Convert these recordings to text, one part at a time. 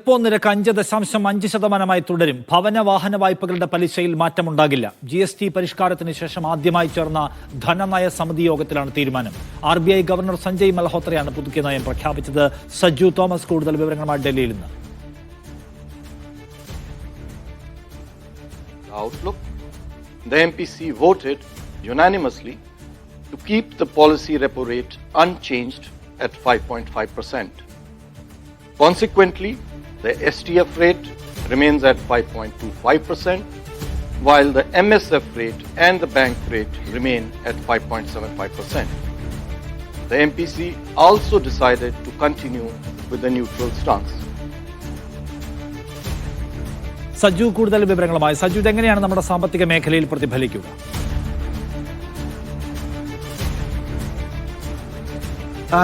Repo നിരക്ക് 5.5% തുടരും. ഭവന വാഹന വായ്പകളുടെ പലിശയിൽ മാറ്റമുണ്ടാകില്ല. GST പരിഷ്കാരത്തിന് ശേഷം ആദ്യമായി ചേർന്ന ധനനയ സമിതി യോഗത്തിലാണ് തീരുമാനം. RBI ഗവർണർ സഞ്ജയ് മൽഹോത്രയാണ് പുതുക്കിയ നയം പ്രഖ്യാപിച്ചത്. സജു തോമസ് കൂടുതൽ വിവരങ്ങളുമായി ഡൽഹിയിൽ നിന്ന്. Outlook. The MPC voted unanimously to keep the policy repo rate unchanged at 5.5%. Consequently, the STF rate remains at 5.25%, while the MSF rate and the bank rate remain at 5.75%. The MPC also decided to continue with the neutral stance. Saju കൂടുതൽ വിവരങ്ങളുമായി. സജു, ഇതെങ്ങനെയാണ് നമ്മുടെ സാമ്പത്തിക മേഖലയിൽ പ്രതിഫലിക്കുക?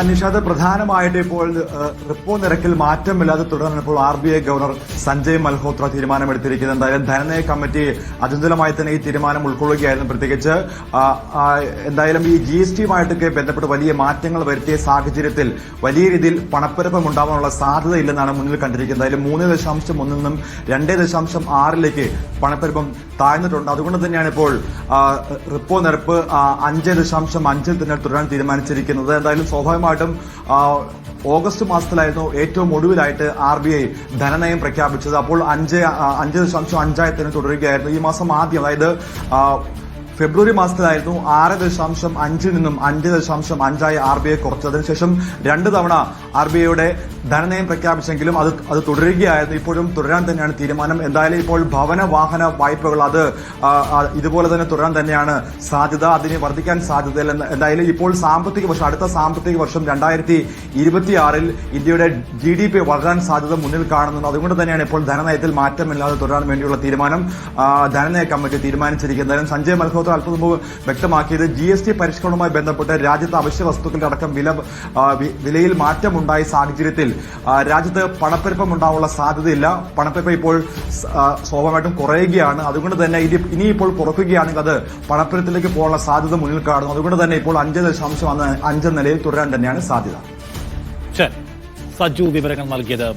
നിഷാദ്, പ്രധാനമായിട്ട് ഇപ്പോൾ repo നിരക്കിൽ മാറ്റമില്ലാതെ തുടരാൻ ഇപ്പോൾ RBI ഗവർണർ സഞ്ജയ് മൽഹോത്ര തീരുമാനമെടുത്തിരിക്കുന്നത്. എന്തായാലും ധനനയ കമ്മിറ്റി അതുലമായി തന്നെ ഈ തീരുമാനം ഉൾക്കൊള്ളുകയായിരുന്നു. പ്രത്യേകിച്ച് എന്തായാലും ഈ GSTയുമായിട്ടൊക്കെ ബന്ധപ്പെട്ട് വലിയ മാറ്റങ്ങൾ വരുത്തിയ സാഹചര്യത്തിൽ വലിയ രീതിയിൽ പണപ്പെരുപ്പം ഉണ്ടാവാനുള്ള സാധ്യതയില്ലെന്നാണ് മുന്നിൽ കണ്ടിരിക്കുന്നത്. അതിൽ 3.1 നിന്നും 2.6 പണപ്പെരുപ്പം താഴ്ന്നിട്ടുണ്ട്. അതുകൊണ്ട് തന്നെയാണ് ഇപ്പോൾ റിപ്പോ നിരക്ക് 5.5 തന്നെ തുടരാൻ തീരുമാനിച്ചിരിക്കുന്നത്. എന്തായാലും സ്വാഭാവികമായിട്ടും ഓഗസ്റ്റ് മാസത്തിലായിരുന്നു ഏറ്റവും ഒടുവിലായിട്ട് RBI ധനനയം പ്രഖ്യാപിച്ചത്. അപ്പോൾ 5.5 തുടരുകയായിരുന്നു. ഈ മാസം ആദ്യം, അതായത് ഫെബ്രുവരി മാസത്തിലായിരുന്നു 6.5 നിന്നും 5.5 RBI കുറച്ചത്. അതിനുശേഷം 2 തവണ RBIയുടെ ധനനയം പ്രഖ്യാപിച്ചെങ്കിലും അത് തുടരുകയായിരുന്നു. ഇപ്പോഴും തുടരാൻ തന്നെയാണ് തീരുമാനം. എന്തായാലും ഇപ്പോൾ ഭവന വാഹന വായ്പകൾ അത് ഇതുപോലെ തന്നെ തുടരാൻ തന്നെയാണ് സാധ്യത. അതിന് വർദ്ധിക്കാൻ സാധ്യതയില്ല. എന്തായാലും ഇപ്പോൾ അടുത്ത സാമ്പത്തിക വർഷം 2026 ഇന്ത്യയുടെ GDP വളരാൻ സാധ്യത മുന്നിൽ കാണുന്നു. അതുകൊണ്ട് തന്നെയാണ് ഇപ്പോൾ ധനനയത്തിൽ മാറ്റമില്ലാതെ തുടരാൻ വേണ്ടിയുള്ള തീരുമാനം ധനനയ കമ്മിറ്റി തീരുമാനിച്ചിരിക്കുന്നത്. സഞ്ജയ് മൽഹോത്ര അല്പം മുമ്പ് വ്യക്തമാക്കിയത് GST പരിഷ്കരണവുമായി ബന്ധപ്പെട്ട് രാജ്യത്ത് അവശ്യ വസ്തുക്കളുടെ അടക്കം വിലയിൽ മാറ്റമുണ്ടായ സാഹചര്യത്തിൽ രാജ്യത്ത് പണപ്പെരുപ്പം ഉണ്ടാവാനുള്ള സാധ്യതയില്ല. പണപ്പെരുപ്പം ഇപ്പോൾ സ്വാഭാവികമായിട്ടും കുറയുകയാണ്. അതുകൊണ്ട് തന്നെ ഇനിയിപ്പോൾ കുറയ്ക്കുകയാണെങ്കിൽ അത് പണപ്പെരുപ്പത്തിലേക്ക് പോകാനുള്ള സാധ്യത മുന്നിൽ കാണുന്നു. അതുകൊണ്ട് തന്നെ ഇപ്പോൾ 5.5 നിലയിൽ തുടരാൻ തന്നെയാണ് സാധ്യത. സജു വിവരങ്ങൾ നൽകിയത്.